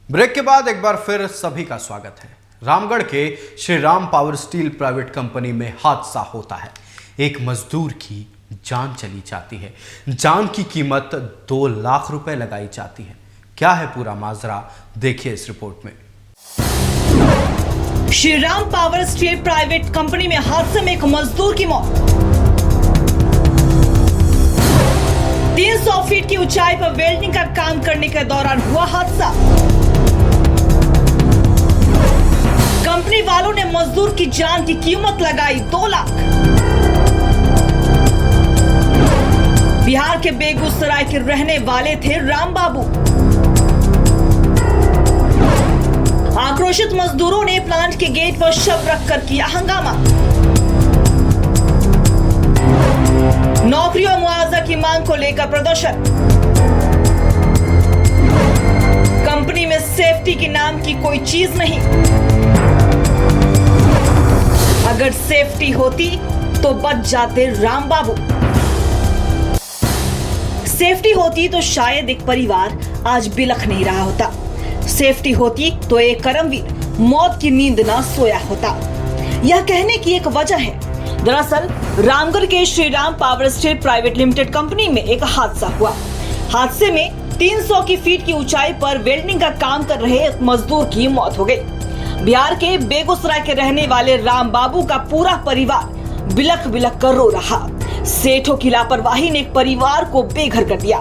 Break के बाद एक बार फिर सभी का स्वागत है। रामगढ़ के Shri Ram power steel private company में हादसा होता है। एक मजदूर की जान चली जाती है। जान की कीमत 2 लाख रुपए लगाई जाती है। क्या है पूरा माजरा, देखिए इस रिपोर्ट में। Shri Ram power steel private company में हादसे में एक मजदूर की मौत। 300 फीट की ऊंचाई पर वेल्डिंग का काम करने के दौरान हुआ हादसा। कंपनी वालों ने मजदूर की जान की कीमत लगाई 2 लाख। बिहार के बेगूसराय के रहने वाले थे राम बाबू। आक्रोशित मजदूरों ने प्लांट के गेट पर शव रखकर किया हंगामा। नौकरी और मुआवजा की मांग को लेकर प्रदर्शन। कंपनी में सेफ्टी के नाम की कोई चीज नहीं। अगर सेफ्टी होती तो बच जाते राम बाबू। सेफ्टी होती तो शायद एक परिवार आज बिलख नहीं रहा होता। सेफ्टी होती तो एक कर्मवीर मौत की नींद ना सोया होता। यह कहने की एक वजह है। दरअसल रामगढ़ के Shri Ram power steel private limited company में एक हादसा हुआ। हादसे में 300 की फीट की ऊंचाई पर वेल्डिंग का काम कर रहे एक मजदूर की मौत हो गई। बिहार के बेगूसराय के रहने वाले राम बाबू का पूरा परिवार बिलख बिलख कर रो रहा। सेठों की लापरवाही ने परिवार को बेघर कर दिया।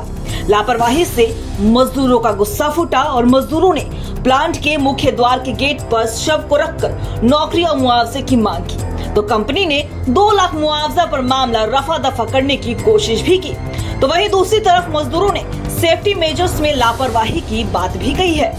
लापरवाही से मजदूरों का गुस्सा फूटा और मजदूरों ने प्लांट के मुख्य द्वार के गेट पर शव को रखकर नौकरी और मुआवजे की मांग की। तो कंपनी ने 2 लाख मुआवजा पर मामला रफा दफा करने की कोशिश भी की। तो वहीं दूसरी तरफ मजदूरों ने सेफ्टी मेजर्स में लापरवाही की बात भी कही है।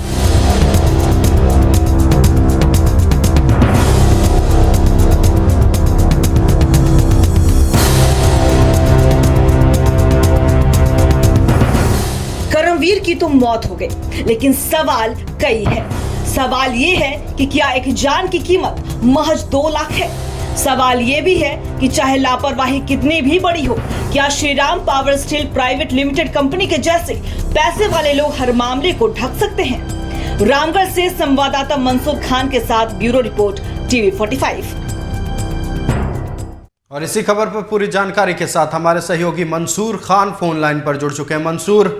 कर्मवीर की तो मौत हो गई, लेकिन सवाल कई है। सवाल ये है कि क्या एक जान की कीमत महज 2 लाख है। सवाल ये भी है कि चाहे लापरवाही कितनी भी बड़ी हो, क्या Shri Ram power steel private limited company के जैसे पैसे वाले लोग हर मामले को ढक सकते हैं। रामगढ़ से संवाददाता मंसूर खान के साथ ब्यूरो रिपोर्ट टीवी 45। और इसी खबर पर पूरी जानकारी के साथ हमारे सहयोगी मंसूर खान फोन लाइन पर जुड़ चुके हैं। मंसूर,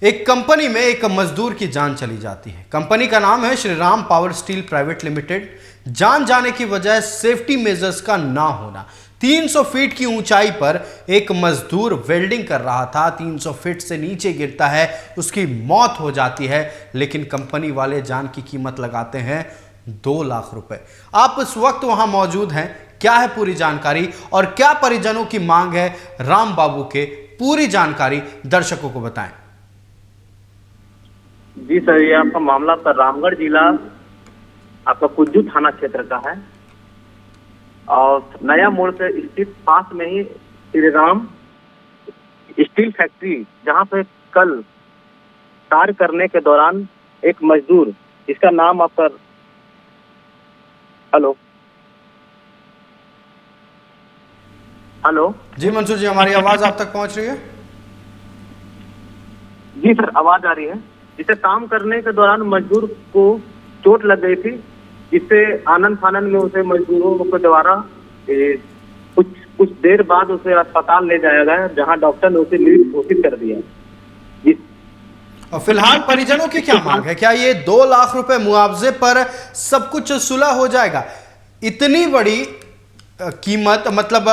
एक कंपनी में एक मजदूर की जान चली जाती है। कंपनी का नाम है Shri Ram power steel private limited. जान जाने की वजह सेफ्टी मेजर्स का ना होना। 300 फीट की ऊंचाई पर एक मजदूर वेल्डिंग कर रहा था। 300 फीट से नीचे गिरता है, उसकी मौत हो जाती है, लेकिन कंपनी वाले जान की कीमत लगाते हैं 2 लाख रुपए। आप इस वक्त वहां मौजूद हैं, क्या है पूरी जानकारी और क्या परिजनों की मांग है राम बाबू के? पूरी जानकारी दर्शकों को बताएं। जी सर, ये आपका मामला आपका रामगढ़ जिला आपका कुज्जू थाना क्षेत्र का है और नया मोड़ से स्थित पास में ही श्री राम स्टील फैक्ट्री, जहां पे कल कार्य करने के दौरान एक मजदूर, इसका नाम आपका हेलो जी मंसूर जी, हमारी आवाज आप तक पहुंच रही है? जी सर, आवाज आ रही है। इसे काम करने के दौरान मजदूर को चोट लग गई थी, जिससे आनंद फानंद में उसे मजदूरों के द्वारा कुछ देर बाद उसे अस्पताल ले जाया गया, जहां डॉक्टर ने उसे मृत घोषित कर दिया। और फिलहाल परिजनों की क्या मांग है? क्या ये 2 लाख रुपए मुआवजे पर सब कुछ सुलह हो जाएगा? इतनी बड़ी कीमत मतलब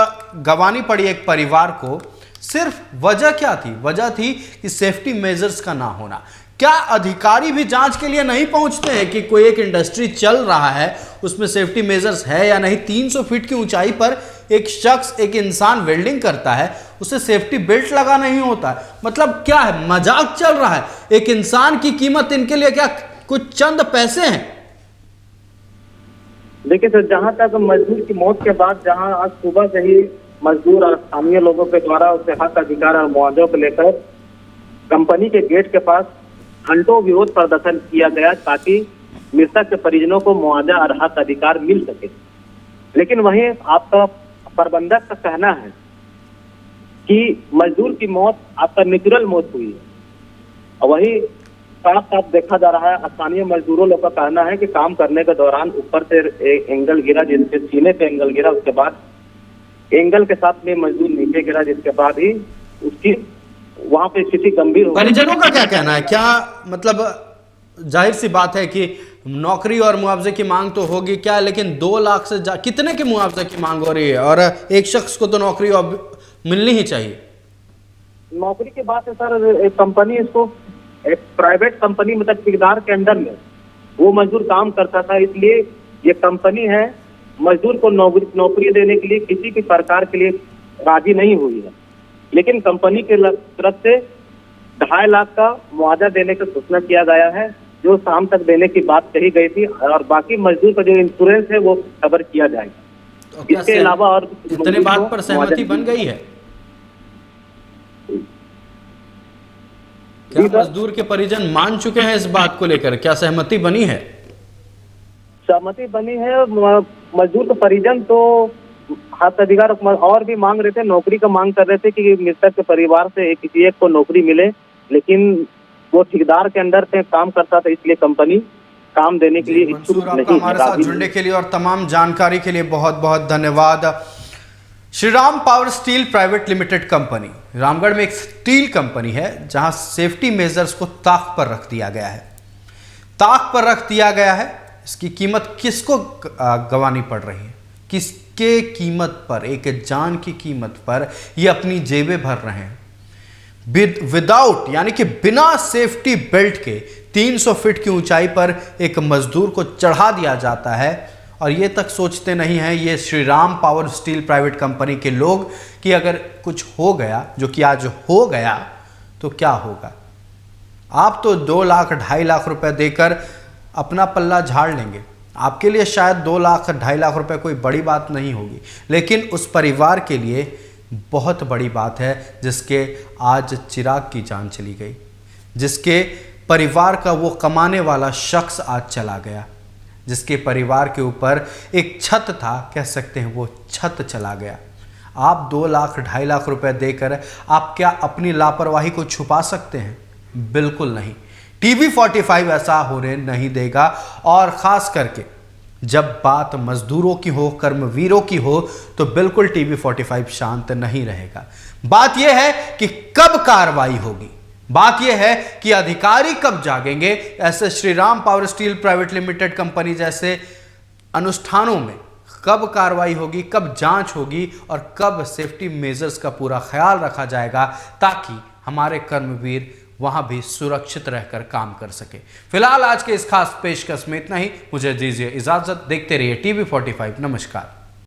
गंवानी पड़ी एक परिवार को, सिर्फ वजह क्या थी? वजह थी कि सेफ्टी मेजर्स का ना होना। क्या अधिकारी भी जांच के लिए नहीं पहुंचते हैं कि कोई एक इंडस्ट्री चल रहा है, उसमें सेफ्टी मेजर्स है या नहीं? 300 फीट की ऊंचाई पर एक शख्स, एक इंसान वेल्डिंग करता है, उसे सेफ्टी बेल्ट लगा नहीं होता है। मतलब क्या है, मजाक चल रहा है? एक इंसान की कीमत इनके लिए क्या कुछ चंद पैसे हैं? देखिए सर, जहां तक मजदूर की मौत के बाद, जहां आज सुबह से ही मजदूर और स्थानीय लोगों के द्वारा उसे हक अधिकार और मुआवजे को लेकर कंपनी के गेट के पास घंटों विरोध प्रदर्शन किया गया, ताकि मृतक के परिजनों को मुआवजा और हक अधिकार मिल सके। लेकिन वहीं आपका प्रबंधक का कहना है कि मजदूर की मौत आपका नेचुरल मौत हुई है। और वही साफ साफ देखा जा रहा है। स्थानीय मजदूरों लोग का कहना है कि काम करने के दौरान ऊपर से एक एंगल गिरा, जिसके सीने पे एंगल गिरा, उसके बाद एंगल के साथ में मजदूर नीचे गिरा, जिसके बाद ही उसकी वहां पे स्थिति गंभीर हो गई। परिजनों का क्या कहना है? क्या मतलब जाहिर सी बात है कि नौकरी और मुआवजे की मांग तो होगी क्या, लेकिन 2 लाख से कितने के मुआवजे की मांग हो रही है? और एक शख्स को तो नौकरी मिलनी ही चाहिए। नौकरी की बात है सर, एक कंपनी इसको एक प्राइवेट कंपनी मतलब ठेकेदार के अंडर में वो मजदूर काम करता था, इसलिए ये कंपनी है मजदूर को नौकरी देने के लिए किसी भी प्रकार के लिए राजी नहीं हुई है। लेकिन कंपनी के तरफ से 2.5 लाख का मुआवजा देने का घोषणा किया गया है, जो शाम तक देने की बात कही गई थी, और बाकी मजदूर का जो इंश्योरेंस है वो कवर किया जाएगा। तो इसके अलावा और इतने बात पर सहमति बन गई है? क्या मजदूर के परिजन मान चुके हैं इस बात को लेकर? क्या सहमति बनी है? सहमति बनी है। मजदूर के परिजन तो हक अधिकार और भी मांग रहे थे, नौकरी का मांग कर रहे थे कि मृतक के परिवार से किसी एक को नौकरी मिले, लेकिन वो ठेकेदार के अंडर से काम करता था, इसलिए कंपनी काम देने के लिए इच्छुक मंसूर, आपका नहीं हमारे साथ जुड़ने के लिए और तमाम जानकारी के लिए बहुत बहुत धन्यवाद। Shriram power steel private limited company Ramgarh में एक स्टील कंपनी है जहां सेफ्टी मेजर्स को ताक पर रख दिया गया है। ताक पर रख दिया गया है। इसकी कीमत किसको गंवानी पड़ रही है? किसके कीमत पर, एक जान की कीमत पर ये अपनी जेबें भर रहे हैं। विदाउट यानी कि बिना सेफ्टी बेल्ट के 300 फीट की ऊंचाई पर एक मजदूर को चढ़ा दिया जाता है, और ये तक सोचते नहीं हैं ये Shriram power steel private company के लोग कि अगर कुछ हो गया, जो कि आज हो गया, तो क्या होगा। आप तो 2 लाख 2.5 लाख रुपए देकर अपना पल्ला झाड़ लेंगे। आपके लिए शायद 2 लाख 2.5 लाख रुपए कोई बड़ी बात नहीं होगी, लेकिन उस परिवार के लिए बहुत बड़ी बात है जिसके आज चिराग की जान चली गई, जिसके परिवार का वो कमाने वाला शख्स आज चला गया, जिसके परिवार के ऊपर एक छत था, कह सकते हैं वो छत चला गया। आप 2 लाख 2.5 लाख रुपए देकर आप क्या अपनी लापरवाही को छुपा सकते हैं? बिल्कुल नहीं। टीवी 45 ऐसा होने नहीं देगा, और ख़ास करके जब बात मजदूरों की हो, कर्मवीरों की हो, तो बिल्कुल टीवी 45 शांत नहीं रहेगा। बात यह है कि कब कार्रवाई होगी, बात यह है कि अधिकारी कब जागेंगे। ऐसे Shriram power steel private limited company जैसे अनुष्ठानों में कब कार्रवाई होगी, कब जांच होगी, और कब सेफ्टी मेजर्स का पूरा ख्याल रखा जाएगा, ताकि हमारे कर्मवीर वहां भी सुरक्षित रहकर काम कर सके। फिलहाल आज के इस खास पेशकश में इतना ही। मुझे दीजिए इजाजत। देखते रहिए टीवी 45। नमस्कार।